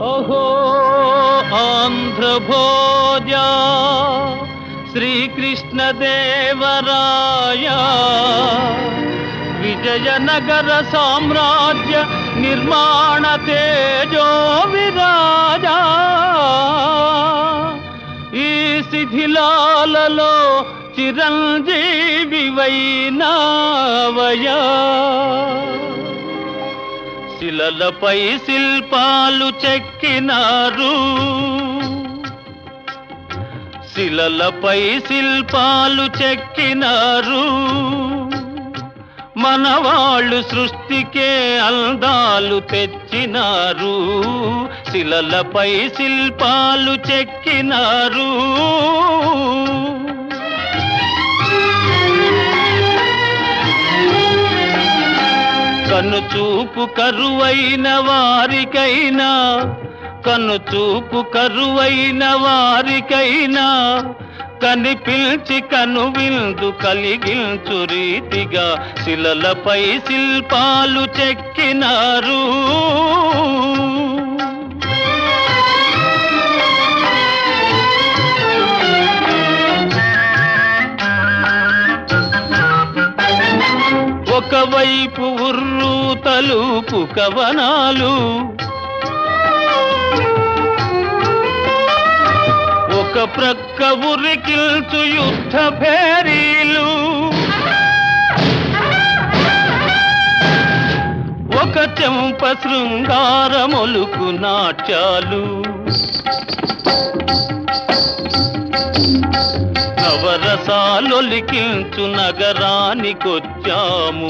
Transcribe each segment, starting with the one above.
అహో ఆంధ్రభోజ శ్రీకృష్ణదేవరాయ విజయనగర సామ్రాజ్య నిర్మాణ తేజో విరాజా ఈ శిథిలాలలో చిరంజీవివైనావయా శిలలపై శిల్పాలు చెక్కినారు శిలలపై శిల్పాలు చెక్కినారు మనవాళ్ళు సృష్టికే అందాలు తెచ్చినారు శిలలపై శిల్పాలు చెక్కినారు కనుచూపు కరువైన వారికైనా కనుచూపు కరువైన వారికైనా కనిపించి కనువిందు కలిగించు రీతిగా శిలలపై శిల్పాలు చెక్కినారు ఒకవైపు ఉర్రు తలుపు కవనాలు ఒక ప్రక్క ఉరికిల్చు యుద్ధ భేరీలు ఒక చెంప శృంగారమొలుకు నాట్యాలు నవరసాలొలికించు నగరానికొచ్చాము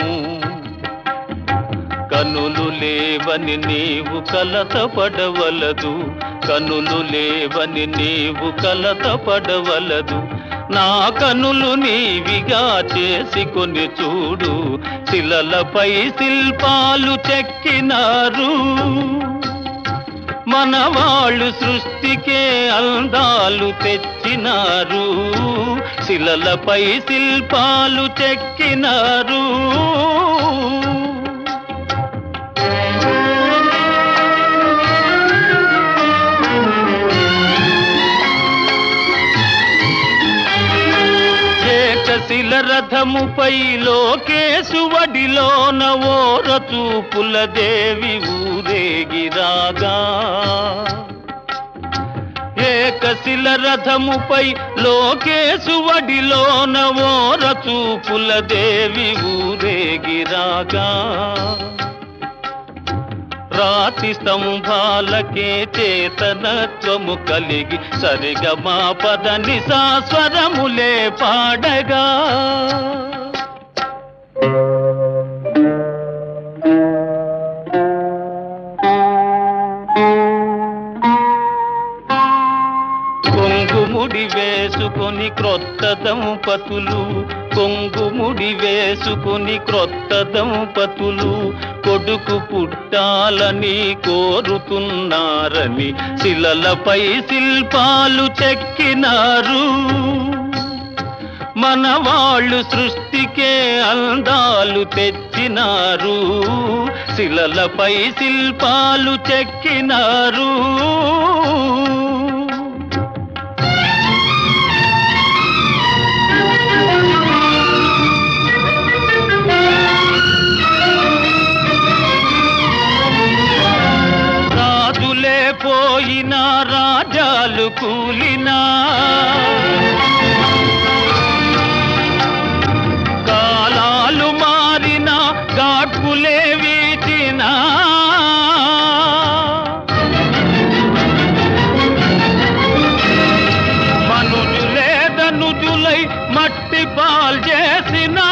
కనులు లేవని నీవు కలతపడవలదు కనులు లేవని నీవు కలతపడవలదు నా కనులు నీవిగా చేసుకొని చూడు శిలలపై శిల్పాలు చెక్కినారు మనవాళ్ళు సృష్టికే అందాలు తెచ్చినారు శిలలపై శిల్పాలు చెక్కినారు శిల రథముపై లోకేశువడిలోన ఓర చూపుల దేవి ఊరేగిరాగా ఏకశిల రథముపై లోకేశువడిలోన ఓర చూపుల దేవి ఊరేగిరాగా రాతి స్తంభాలకే చేతనత్వము కలిగి సరిగమా పద నిసా స్వరములే పాడగా కొంగుముడి వేసుకొని క్రొత్త దంపతులు కొంగుముడి వేసుకొని క్రొత్త దంపతులు కొడుకు పుట్టాలని కోరుతున్నారని శిలలపై శిల్పాలు చెక్కినారు మనవాళ్ళు సృష్టికే అందాలు తెచ్చినారు శిలలపై శిల్పాలు చెక్కినారు పోయినా రాజాలు కూలినా కాలాలు మారినా గాడ్పులే వీచినా మనుజులే ధనుజులై మట్టి పాల్ చేసినా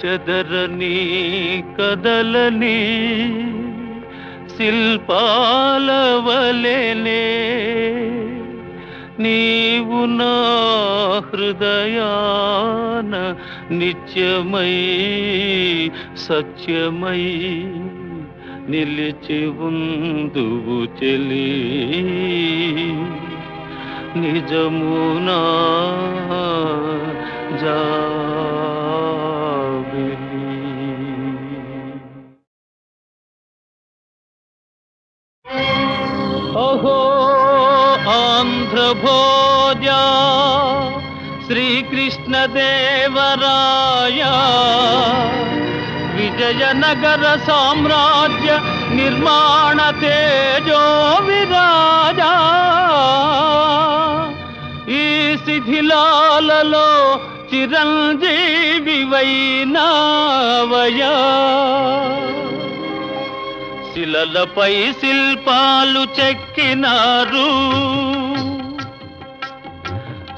చెదరని కదలని శిల్పాల వలెనే నీవు నా హృదయాన నిత్యమై సత్యమై నిలిచి ఉందువు చెలి నిజమునా జాబిలి. ఓహో ఆంధ్రభోజ శ్రీకృష్ణదేవరాయ విజయనగర సామ్రాజ్య నిర్మాణ తేజో విరాజా ఈ శిథిలాలలో చిరంజీవివైనావయా శిలలపై శిల్పాలు చెక్కినారు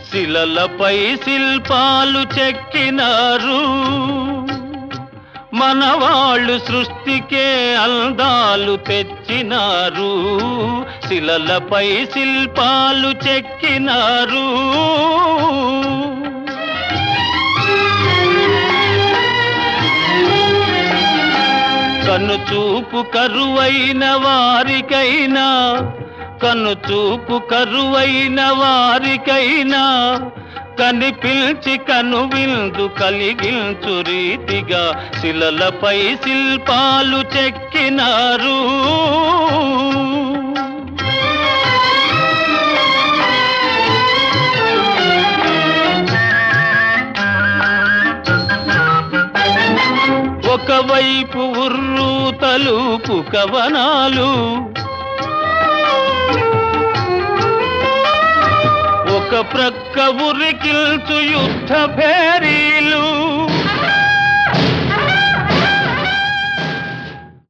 శిలలపై శిల్పాలు చెక్కినారు మనవాళ్ళు సృష్టికే అందాలు తెచ్చినారు శిలలపై శిల్పాలు చెక్కినారు కనుచూపు కరువైన వారికైనా కనుచూపు కరువైన వారికైనా కనిపిల్చి కనువిందు కలిగించు రీతిగా శిలలపై శిల్పాలు చెక్కినారు ఒకవైపు ఉర్రు తలుపు కవనాలు ఒక ప్రక్క ఉరికిల్చు యుద్ధ భేరీలు